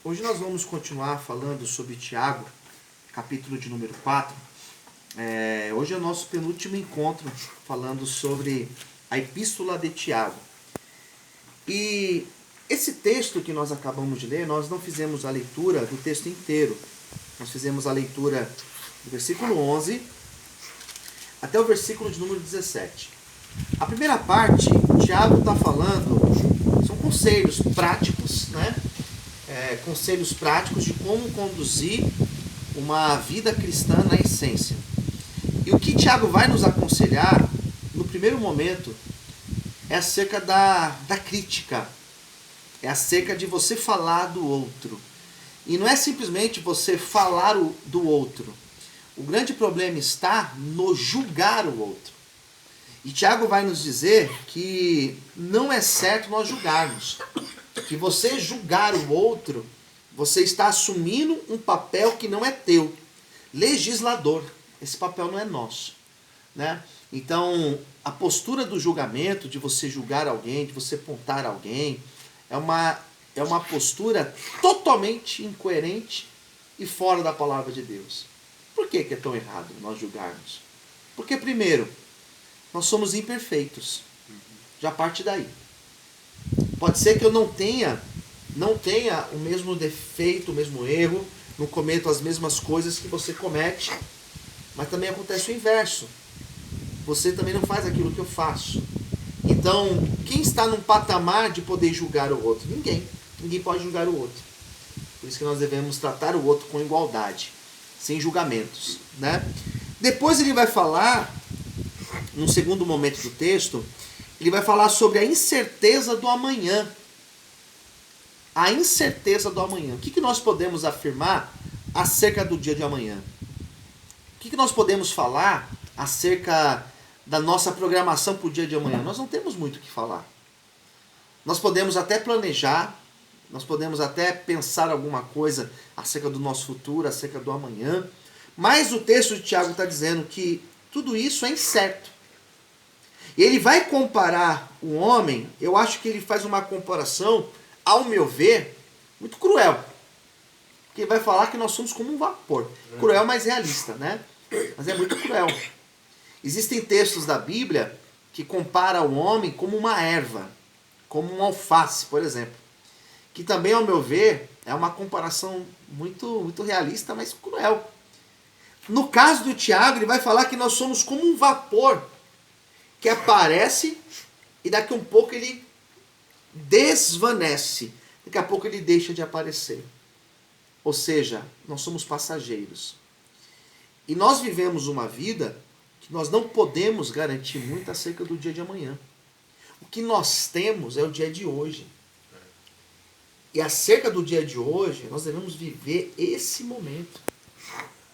Hoje nós vamos continuar falando sobre Tiago, capítulo de número 4. Hoje é o nosso penúltimo encontro falando sobre a Epístola de Tiago. E esse texto que nós acabamos de ler, nós não fizemos a leitura do texto inteiro. Nós fizemos a leitura do versículo 11 até o versículo de número 17. A primeira parte, Tiago está falando, são conselhos práticos, né? Conselhos práticos de como conduzir uma vida cristã na essência. E o que Tiago vai nos aconselhar, no primeiro momento, é acerca da crítica. É acerca de você falar do outro. E não é simplesmente você falar do outro. O grande problema está no julgar o outro. E Tiago vai nos dizer que não é certo nós julgarmos. Que você julgar o outro, você está assumindo um papel que não é teu. Legislador. Esse papel não é nosso, né? Então, a postura do julgamento, de você julgar alguém, de você apontar alguém, é uma postura totalmente incoerente e fora da palavra de Deus. Por que é tão errado nós julgarmos? Porque, primeiro, nós somos imperfeitos. Já parte daí. Pode ser que eu não tenha o mesmo defeito, o mesmo erro, não cometo as mesmas coisas que você comete, mas também acontece o inverso. Você também não faz aquilo que eu faço. Então, quem está num patamar de poder julgar o outro? Ninguém. Ninguém pode julgar o outro. Por isso que nós devemos tratar o outro com igualdade, sem julgamentos, né? Depois ele vai falar, num segundo momento do texto, ele vai falar sobre a incerteza do amanhã. A incerteza do amanhã. O que nós podemos afirmar acerca do dia de amanhã? O que nós podemos falar acerca da nossa programação para o dia de amanhã? Nós não temos muito o que falar. Nós podemos até planejar, nós podemos até pensar alguma coisa acerca do nosso futuro, acerca do amanhã, mas o texto de Tiago está dizendo que tudo isso é incerto. E ele vai comparar o homem, eu acho que ele faz uma comparação, ao meu ver, muito cruel. Porque ele vai falar que nós somos como um vapor. Cruel, mas realista, né? Mas é muito cruel. Existem textos da Bíblia que comparam o homem como uma erva, como um alface, por exemplo. Que também, ao meu ver, é uma comparação muito realista, mas cruel. No caso do Tiago, ele vai falar que nós somos como um vapor que aparece e daqui a um pouco ele desvanece. Daqui a pouco ele deixa de aparecer. Ou seja, nós somos passageiros. E nós vivemos uma vida que nós não podemos garantir muito acerca do dia de amanhã. O que nós temos é o dia de hoje. E acerca do dia de hoje, nós devemos viver esse momento.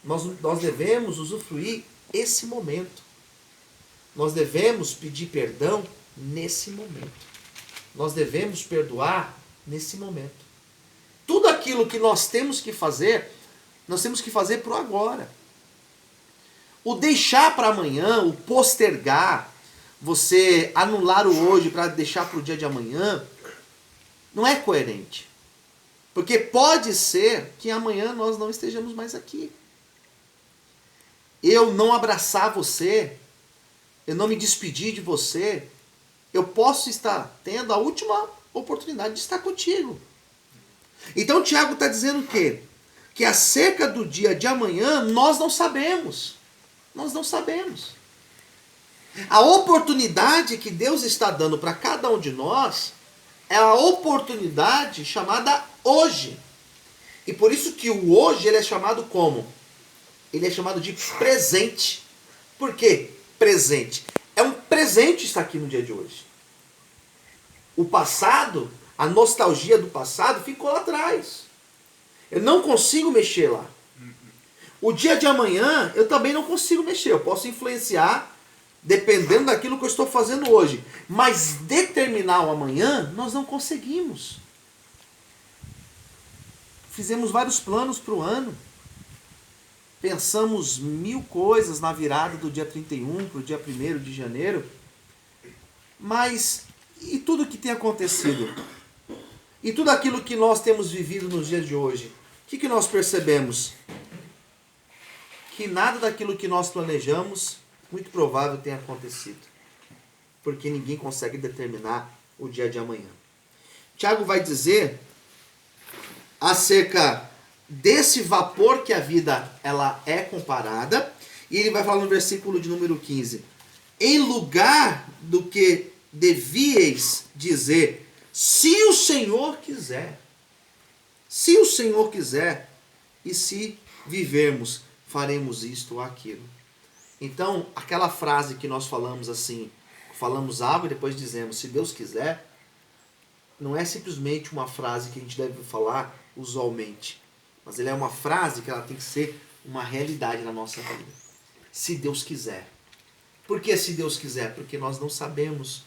Nós devemos usufruir esse momento. Nós devemos pedir perdão nesse momento. Nós devemos perdoar nesse momento. Tudo aquilo que nós temos que fazer, nós temos que fazer para o agora. O deixar para amanhã, o postergar, você anular o hoje para deixar para o dia de amanhã, não é coerente. Porque pode ser que amanhã nós não estejamos mais aqui. Eu não abraçar você, eu não me despedir de você, eu posso estar tendo a última oportunidade de estar contigo. Então Tiago está dizendo o quê? Que acerca do dia de amanhã nós não sabemos. Nós não sabemos. A oportunidade que Deus está dando para cada um de nós é a oportunidade chamada hoje. E por isso que o hoje ele é chamado como? Ele é chamado de presente. Por quê? Presente. É um presente estar aqui no dia de hoje. O passado, a nostalgia do passado ficou lá atrás. Eu não consigo mexer lá. O dia de amanhã eu também não consigo mexer. Eu posso influenciar dependendo daquilo que eu estou fazendo hoje. Mas determinar o amanhã nós não conseguimos. Fizemos vários planos para o ano. Pensamos 1000 coisas na virada do dia 31 para o dia 1º de janeiro. Mas, e tudo que tem acontecido? E tudo aquilo que nós temos vivido nos dias de hoje, o que nós percebemos? Que nada daquilo que nós planejamos, muito provável tenha acontecido. Porque ninguém consegue determinar o dia de amanhã. Tiago vai dizer acerca desse vapor que a vida ela é comparada, e ele vai falar no versículo de número 15: em lugar do que devieis dizer, se o Senhor quiser, se o Senhor quiser, e se vivermos, faremos isto ou aquilo. Então, aquela frase que nós falamos assim, falamos algo e depois dizemos, se Deus quiser, não é simplesmente uma frase que a gente deve falar usualmente, mas ela é uma frase que ela tem que ser uma realidade na nossa vida. Se Deus quiser. Por que se Deus quiser? Porque nós não sabemos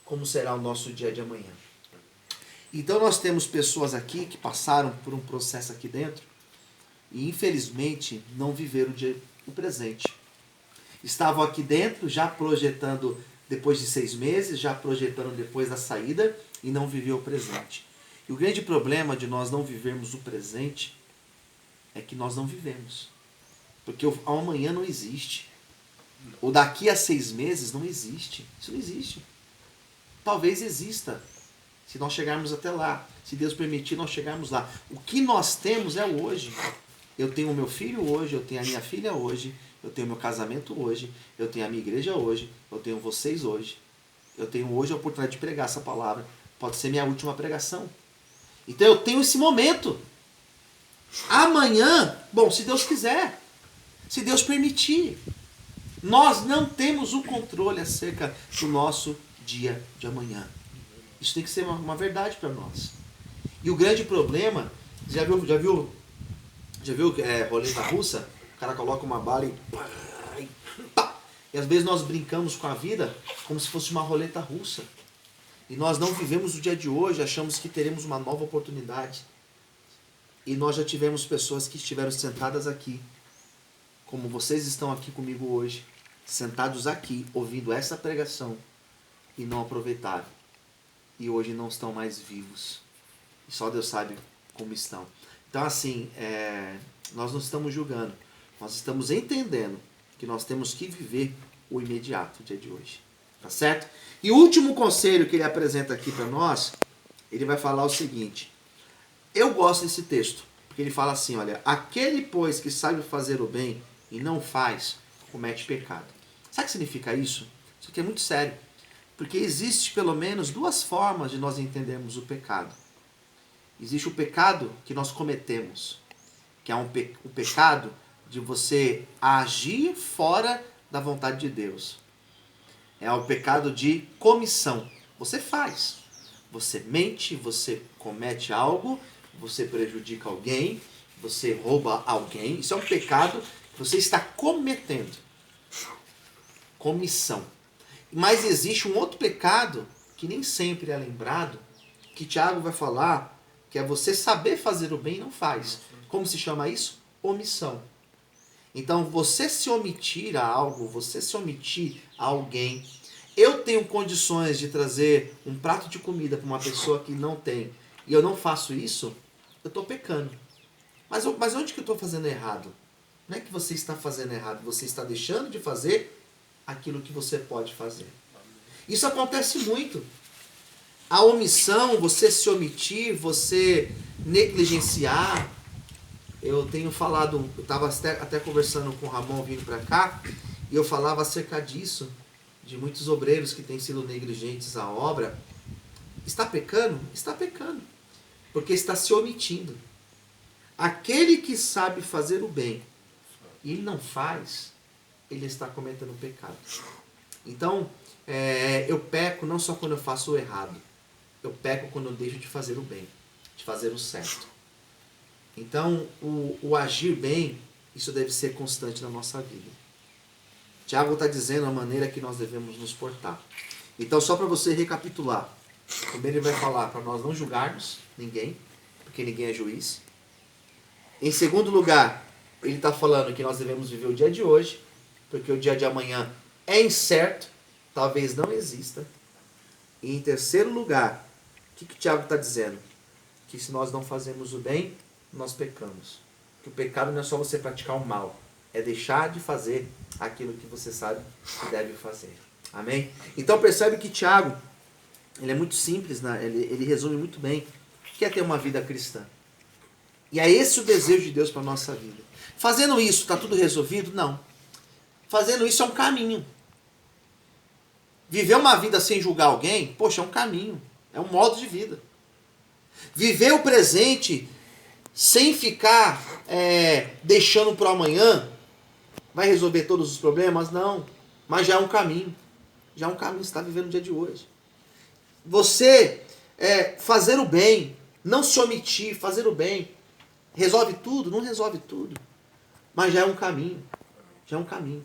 como será o nosso dia de amanhã. Então nós temos pessoas aqui que passaram por um processo aqui dentro e infelizmente não viveram o presente. Estavam aqui dentro já projetando depois de 6 meses, já projetando depois da saída e não viveu o presente. E o grande problema de nós não vivermos o presente é que nós não vivemos. Porque o amanhã não existe. O daqui a 6 meses não existe. Isso não existe. Talvez exista, se nós chegarmos até lá. Se Deus permitir, nós chegarmos lá. O que nós temos é o hoje. Eu tenho o meu filho hoje, eu tenho a minha filha hoje, eu tenho o meu casamento hoje, eu tenho a minha igreja hoje, eu tenho vocês hoje. Eu tenho hoje a oportunidade de pregar essa palavra. Pode ser minha última pregação. Então eu tenho esse momento. Amanhã, bom, se Deus quiser, se Deus permitir, nós não temos o controle acerca do nosso dia de amanhã. Isso tem que ser uma verdade para nós. E o grande problema, já viu roleta russa? O cara coloca uma bala e pá. E às vezes nós brincamos com a vida como se fosse uma roleta russa. E nós não vivemos o dia de hoje, achamos que teremos uma nova oportunidade. E nós já tivemos pessoas que estiveram sentadas aqui, como vocês estão aqui comigo hoje, sentados aqui, ouvindo essa pregação, e não aproveitaram. E hoje não estão mais vivos. E só Deus sabe como estão. Então assim, nós não estamos julgando, nós estamos entendendo que nós temos que viver o imediato, o dia de hoje. Tá certo? E o último conselho que ele apresenta aqui para nós, ele vai falar o seguinte. Eu gosto desse texto, porque ele fala assim, olha, aquele, pois, que sabe fazer o bem e não faz, comete pecado. Sabe o que significa isso? Isso aqui é muito sério. Porque existe pelo menos 2 formas de nós entendermos o pecado. Existe o pecado que nós cometemos, que é um pecado de você agir fora da vontade de Deus. É o pecado de comissão. Você faz. Você mente, você comete algo, você prejudica alguém, você rouba alguém. Isso é um pecado que você está cometendo. Comissão. Mas existe um outro pecado que nem sempre é lembrado, que Tiago vai falar, que é você saber fazer o bem e não faz. Como se chama isso? Omissão. Então, você se omitir a algo, você se omitir a alguém. Eu tenho condições de trazer um prato de comida para uma pessoa que não tem, e eu não faço isso, eu estou pecando. Mas onde que eu estou fazendo errado? Não é que você está fazendo errado, você está deixando de fazer aquilo que você pode fazer. Isso acontece muito. A omissão, você se omitir, você negligenciar. Eu tenho falado, eu estava até conversando com o Ramon vindo para cá, e eu falava acerca disso, de muitos obreiros que têm sido negligentes à obra. Está pecando? Está pecando. Porque está se omitindo. Aquele que sabe fazer o bem e ele não faz, ele está cometendo pecado. Então, eu peco não só quando eu faço o errado. Eu peco quando eu deixo de fazer o bem, de fazer o certo. Então, o agir bem, isso deve ser constante na nossa vida. Tiago está dizendo a maneira que nós devemos nos portar. Então, só para você recapitular. Primeiro ele vai falar para nós não julgarmos ninguém, porque ninguém é juiz. Em segundo lugar, ele está falando que nós devemos viver o dia de hoje, porque o dia de amanhã é incerto, talvez não exista. E em terceiro lugar, o que Tiago está dizendo? que se nós não fazemos o bem, nós pecamos. Que o pecado não é só você praticar o mal, é deixar de fazer aquilo que você sabe que deve fazer. Amém? Então percebe que Tiago, ele é muito simples, né? Ele resume muito bem o que é ter uma vida cristã. E é esse o desejo de Deus para a nossa vida. Fazendo isso, está tudo resolvido? Não. Fazendo isso é um caminho. Viver uma vida sem julgar alguém, poxa, é um caminho. É um modo de vida. Viver o presente sem ficar deixando para o amanhã, vai resolver todos os problemas? Não. Mas já é um caminho. Já é um caminho que você está vivendo no dia de hoje. Você fazer o bem, não se omitir, fazer o bem, resolve tudo? Não resolve tudo. Mas já é um caminho. Já é um caminho.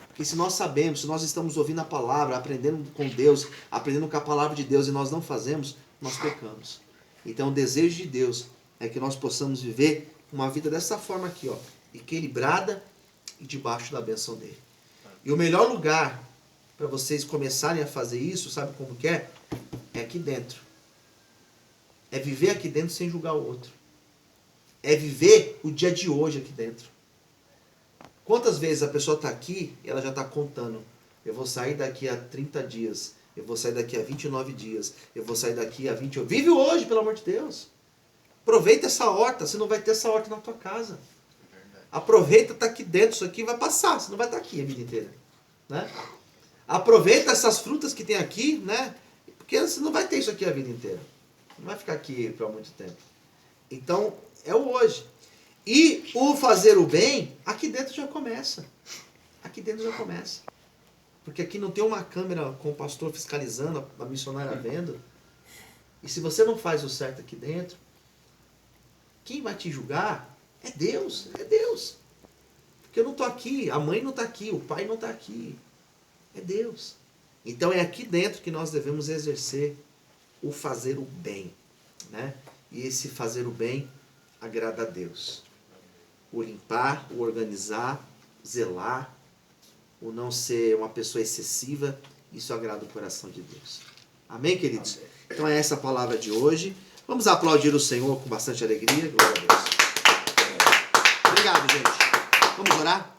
Porque se nós sabemos, se nós estamos ouvindo a palavra, aprendendo com Deus, aprendendo com a palavra de Deus e nós não fazemos, nós pecamos. Então o desejo de Deus é que nós possamos viver uma vida dessa forma aqui, ó, equilibrada e debaixo da bênção dele. E o melhor lugar para vocês começarem a fazer isso, sabe como que é? É aqui dentro. É viver aqui dentro sem julgar o outro. É viver o dia de hoje aqui dentro. Quantas vezes a pessoa está aqui e ela já está contando? Eu vou sair daqui a 30 dias. Eu vou sair daqui a 29 dias. Eu vou sair daqui a 28. Vive hoje, pelo amor de Deus. Aproveita essa horta. Você não vai ter essa horta na tua casa. Aproveita, tá aqui dentro. Isso aqui vai passar. Você não vai estar aqui a vida inteira. Né? Aproveita essas frutas que tem aqui, né? Porque você não vai ter isso aqui a vida inteira. Não vai ficar aqui por muito tempo. Então, é o hoje. E o fazer o bem, aqui dentro já começa. Aqui dentro já começa. Porque aqui não tem uma câmera com o pastor fiscalizando, a missionária vendo. E se você não faz o certo aqui dentro, quem vai te julgar é Deus. É Deus. Porque eu não estou aqui, a mãe não está aqui, o pai não está aqui. É Deus. Então é aqui dentro que nós devemos exercer o fazer o bem. Né? E esse fazer o bem agrada a Deus. O limpar, o organizar, zelar, o não ser uma pessoa excessiva, isso agrada o coração de Deus. Amém, queridos? Amém. Então é essa a palavra de hoje. Vamos aplaudir o Senhor com bastante alegria. Glória a Deus. Obrigado, gente. Vamos orar?